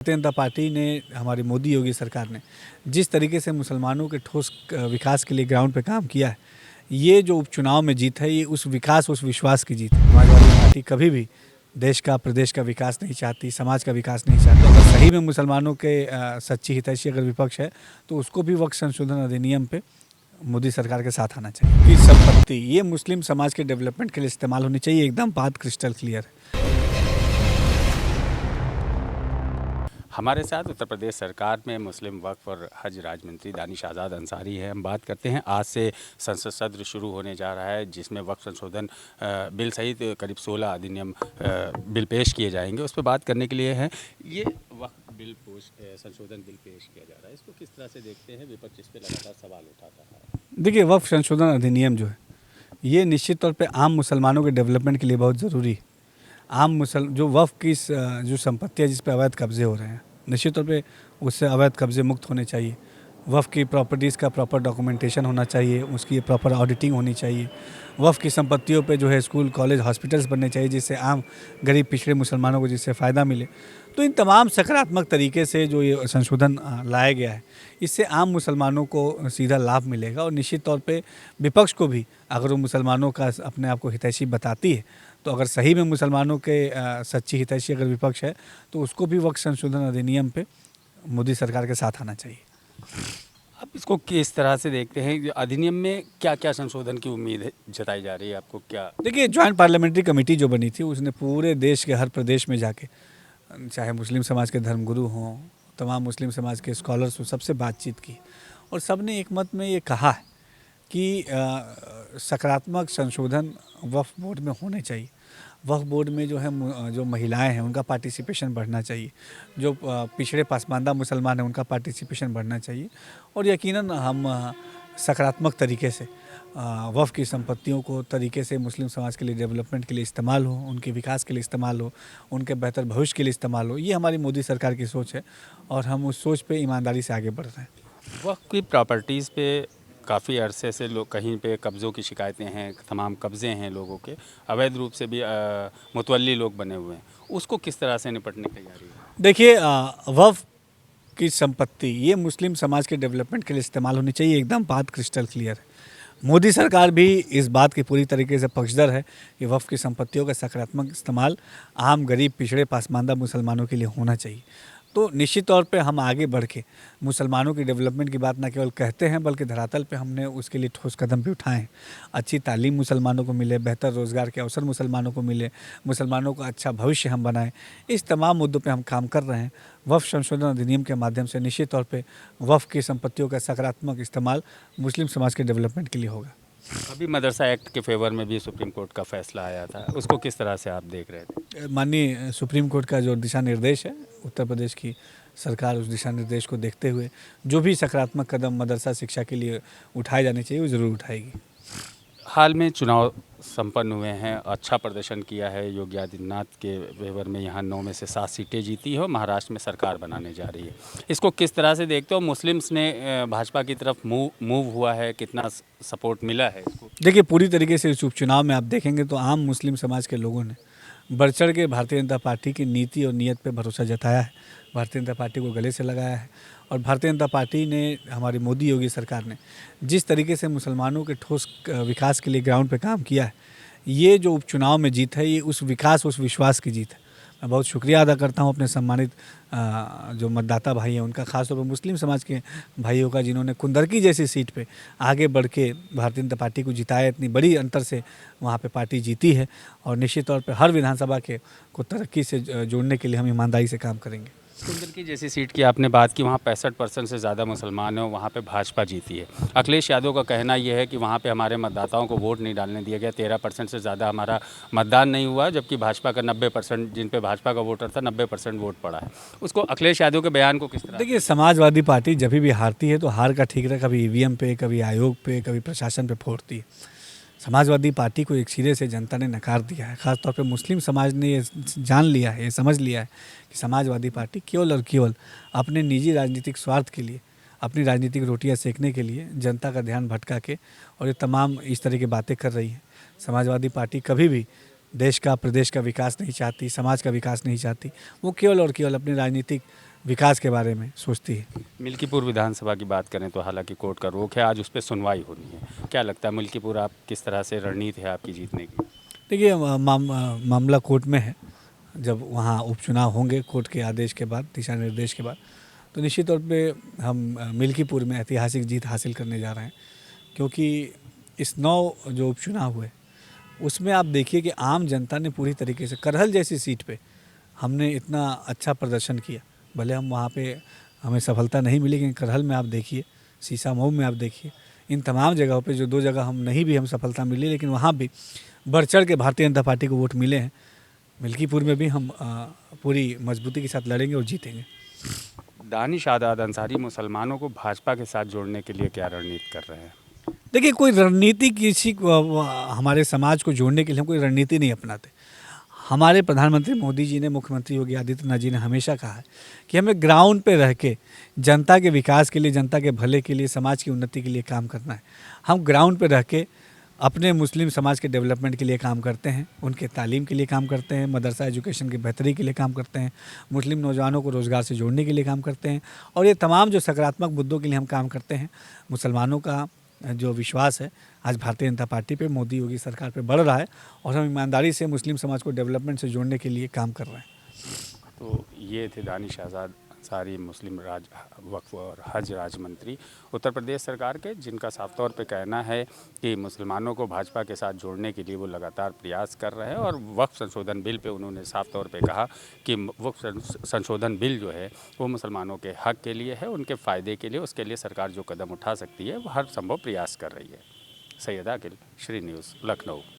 Bharatiya Janata party ने, हमारी मोदी योगी सरकार ने जिस तरीके से मुसलमानों के ठोस विकास के लिए ग्राउंड पे काम किया है, ये जो उपचुनाव में जीत है, ये उस विकास, उस विश्वास की जीत है। समाजवादी पार्टी कभी भी देश का, प्रदेश का विकास नहीं चाहती, समाज का विकास नहीं चाहती। अगर सही में मुसलमानों के सच्ची हितैषी अगर विपक्ष है तो उसको भी वक्फ संशोधन अधिनियम पे मोदी सरकार के साथ आना चाहिए। कि संपत्ति ये मुस्लिम समाज के डेवलपमेंट के लिए इस्तेमाल होनी चाहिए, एकदम बात क्रिस्टल क्लियर है। हमारे साथ उत्तर प्रदेश सरकार में मुस्लिम वक्फ और हज राज्य मंत्री दानिश आज़ाद अंसारी हैं। हम बात करते हैं, आज से संसद सत्र शुरू होने जा रहा है जिसमें वक्फ संशोधन बिल सहित करीब 16 अधिनियम बिल पेश किए जाएंगे। उस पर बात करने के लिए हैं, ये वक्फ बिल संशोधन बिल पेश किया जा रहा है, इसको किस तरह से देखते हैं? विपक्ष इस पर लगातार सवाल उठाता है। देखिए, वक्फ संशोधन अधिनियम जो है, ये निश्चित तौर पे आम मुसलमानों के डेवलपमेंट के लिए बहुत ज़रूरी है। जो वक्फ की जो संपत्ति है, जिस पे अवैध कब्जे हो रहे हैं, निश्चित तौर पे उससे अवैध कब्जे मुक्त होने चाहिए। वक्फ की प्रॉपर्टीज़ का प्रॉपर डॉक्यूमेंटेशन होना चाहिए, उसकी प्रॉपर ऑडिटिंग होनी चाहिए। वक्फ की संपत्तियों पे जो है स्कूल, कॉलेज, हॉस्पिटल्स बनने चाहिए, जिससे आम गरीब पिछड़े मुसलमानों को जिससे फ़ायदा मिले। तो इन तमाम सकारात्मक तरीके से जो ये संशोधन लाया गया है, इससे आम मुसलमानों को सीधा लाभ मिलेगा। और निश्चित तौर पे विपक्ष को भी, अगर वो मुसलमानों का अपने आप को हितैषी बताती है, तो अगर सही में मुसलमानों के सच्ची हितैषी अगर विपक्ष है, तो उसको भी वक्फ संशोधन अधिनियम पे मोदी सरकार के साथ आना चाहिए। अब इसको किस तरह से देखते हैं? अधिनियम में क्या क्या संशोधन की उम्मीद जताई जा रही है आपको? क्या देखिए, ज्वाइंट पार्लियामेंट्री कमेटी जो बनी थी, उसने पूरे देश के हर प्रदेश में जाके, चाहे मुस्लिम समाज के धर्मगुरु हों, तमाम मुस्लिम समाज के स्कॉलर्स हों, सबसे बातचीत की और सब ने एक मत में ये कहा है कि सकारात्मक संशोधन वक्फ बोर्ड में होने चाहिए। वक्फ बोर्ड में जो है जो महिलाएं हैं उनका पार्टिसिपेशन बढ़ना चाहिए, जो पिछड़े पसमानदा मुसलमान हैं उनका पार्टिसिपेशन बढ़ना चाहिए। और यकीनन हम सकारात्मक तरीके से वक्फ की संपत्तियों को तरीके से मुस्लिम समाज के लिए, डेवलपमेंट के लिए इस्तेमाल हो, उनके विकास के लिए इस्तेमाल हो, उनके बेहतर भविष्य के लिए इस्तेमाल हो। ये हमारी मोदी सरकार की सोच है और हम उस सोच पे ईमानदारी से आगे बढ़ रहे हैं। वक्फ की प्रॉपर्टीज़ पे काफ़ी अरसे से लोग, कहीं पे कब्ज़ों की शिकायतें हैं, तमाम कब्ज़े हैं लोगों के, अवैध रूप से भी मुतवल्ली लोग बने हुए हैं, उसको किस तरह से निपटने की तैयारी है? देखिए, वक्फ की संपत्ति ये मुस्लिम समाज के डेवलपमेंट के लिए इस्तेमाल होनी चाहिए, एकदम बात क्रिस्टल क्लियर है। मोदी सरकार भी इस बात की पूरी तरीके से पक्षधर है कि वक्फ की संपत्तियों का सकारात्मक इस्तेमाल आम गरीब पिछड़े पसमानदा मुसलमानों के लिए होना चाहिए। तो निश्चित तौर पे हम आगे बढ़ के मुसलमानों की डेवलपमेंट की बात न केवल कहते हैं, बल्कि धरातल पे हमने उसके लिए ठोस कदम भी उठाए हैं। अच्छी तालीम मुसलमानों को मिले, बेहतर रोज़गार के अवसर मुसलमानों को मिले, मुसलमानों का अच्छा भविष्य हम बनाएं, इस तमाम मुद्दों पे हम काम कर रहे हैं। वक्फ संशोधन अधिनियम के माध्यम से निश्चित तौर पे वक्फ की संपत्तियों का सकारात्मक इस्तेमाल मुस्लिम समाज के डेवलपमेंट के लिए होगा। अभी मदरसा एक्ट के फेवर में भी सुप्रीम कोर्ट का फैसला आया था, उसको किस तरह से आप देख रहे थे? माननीय सुप्रीम कोर्ट का जो दिशा निर्देश है, उत्तर प्रदेश की सरकार उस दिशा निर्देश को देखते हुए जो भी सकारात्मक कदम मदरसा शिक्षा के लिए उठाए जाने चाहिए, वो ज़रूर उठाएगी। हाल में चुनाव संपन्न हुए हैं, अच्छा प्रदर्शन किया है योगी आदित्यनाथ के फेवर में, यहाँ 9 में से 7 सीटें जीती है और महाराष्ट्र में सरकार बनाने जा रही है। इसको किस तरह से देखते हो? मुस्लिम्स ने भाजपा की तरफ मूव हुआ है, कितना सपोर्ट मिला है इसको? देखिए, पूरी तरीके से इस उपचुनाव में आप देखेंगे तो आम मुस्लिम समाज के लोगों ने बढ़ चढ़ के भारतीय जनता पार्टी की नीति और नीयत पे भरोसा जताया है, भारतीय जनता पार्टी को गले से लगाया है। और भारतीय जनता पार्टी ने, हमारी मोदी योगी सरकार ने जिस तरीके से मुसलमानों के ठोस विकास के लिए ग्राउंड पे काम किया है, ये जो उपचुनाव में जीत है, ये उस विकास, उस विश्वास की जीत है। मैं बहुत शुक्रिया अदा करता हूँ अपने सम्मानित जो मतदाता भाई हैं उनका, खासतौर पर मुस्लिम समाज के भाइयों का, जिन्होंने कुंदरकी जैसी सीट पे आगे बढ़ के भारतीय जनता पार्टी को जिताया। इतनी बड़ी अंतर से वहाँ पे पार्टी जीती है और निश्चित तौर पे हर विधानसभा को तरक्की से जोड़ने के लिए हम ईमानदारी से काम करेंगे। कुंदरकी जैसी सीट की आपने बात की, वहाँ 65% से ज़्यादा मुसलमान हैं, वहाँ पे भाजपा जीती है। अखिलेश यादव का कहना यह है कि वहाँ पे हमारे मतदाताओं को वोट नहीं डालने दिया गया, 13% से ज़्यादा हमारा मतदान नहीं हुआ, जबकि भाजपा का 90%, जिन पे भाजपा का वोटर था, 90% वोट पड़ा है। उसको, अखिलेश यादव के बयान को किस तरह? देखिए, समाजवादी पार्टी जब भी हारती है तो हार का ठीकरा कभी ईवीएम पे, कभी आयोग पे, कभी प्रशासन पे फोड़ती है। समाजवादी पार्टी को एक सिरे से जनता ने नकार दिया है। ख़ासतौर पे मुस्लिम समाज ने ये जान लिया है, ये समझ लिया है कि समाजवादी पार्टी केवल और केवल अपने निजी राजनीतिक स्वार्थ के लिए, अपनी राजनीतिक रोटियां सेकने के लिए जनता का ध्यान भटका के और ये तमाम इस तरह की बातें कर रही है। समाजवादी पार्टी कभी भी देश का, प्रदेश का विकास नहीं चाहती, समाज का विकास नहीं चाहती। वो केवल और केवल अपनी राजनीतिक विकास के बारे में सोचती है। मिल्कीपुर विधानसभा की बात करें तो हालांकि कोर्ट का रोक है, आज उस पर सुनवाई होनी है। क्या लगता है मिल्कीपुर आप किस तरह से रणनीति है आपकी जीतने की? देखिए मामला कोर्ट में है। जब वहाँ उपचुनाव होंगे कोर्ट के आदेश के बाद, दिशा निर्देश के बाद, तो निश्चित तौर पे हम मिल्कीपुर में ऐतिहासिक जीत हासिल करने जा रहे हैं। क्योंकि इस 9 जो उपचुनाव हुए उसमें आप देखिए कि आम जनता ने पूरी तरीके से करहल जैसी सीट पे हमने इतना अच्छा प्रदर्शन किया। भले हम वहाँ पे हमें सफलता नहीं मिली, लेकिन करहल में आप देखिए, सीसामऊ में आप देखिए, इन तमाम जगहों पे जो 2 जगह हम सफलता मिली, लेकिन वहाँ भी बढ़ चढ़ के भारतीय जनता पार्टी को वोट मिले हैं। मिल्कीपुर में भी हम पूरी मजबूती के साथ लड़ेंगे और जीतेंगे। दानिश आज़ाद अंसारी मुसलमानों को भाजपा के साथ जोड़ने के लिए क्या रणनीति कर रहे हैं? देखिए, कोई रणनीति किसी को हमारे समाज को जोड़ने के लिए हम कोई रणनीति नहीं अपनाते। हमारे प्रधानमंत्री मोदी जी ने, मुख्यमंत्री योगी आदित्यनाथ जी ने हमेशा कहा है कि हमें ग्राउंड पे रह के जनता के विकास के लिए, जनता के भले के लिए, समाज की उन्नति के लिए काम करना है। हम ग्राउंड पे रह के अपने मुस्लिम समाज के डेवलपमेंट के लिए काम करते हैं, उनके तालीम के लिए काम करते हैं, मदरसा एजुकेशन की बेहतरी के लिए काम करते हैं, मुस्लिम नौजवानों को रोज़गार से जोड़ने के लिए काम करते हैं, और ये तमाम जो सकारात्मक मुद्दों के लिए हम काम करते हैं। मुसलमानों का जो विश्वास है आज भारतीय जनता पार्टी पे, मोदी योगी सरकार पे बढ़ रहा है, और हम ईमानदारी से मुस्लिम समाज को डेवलपमेंट से जोड़ने के लिए काम कर रहे हैं। तो ये थे दानिश आज़ाद अंसारी, मुस्लिम वक्फ और हज राज्य मंत्री उत्तर प्रदेश सरकार के, जिनका साफ तौर पे कहना है कि मुसलमानों को भाजपा के साथ जोड़ने के लिए वो लगातार प्रयास कर रहे हैं। और वक्फ संशोधन बिल पे उन्होंने साफ तौर पे कहा कि वक्फ संशोधन बिल जो है वो मुसलमानों के हक के लिए है, उनके फ़ायदे के लिए, उसके लिए सरकार जो कदम उठा सकती है वो हर संभव प्रयास कर रही है। सैयद आकिल, श्री न्यूज़, लखनऊ।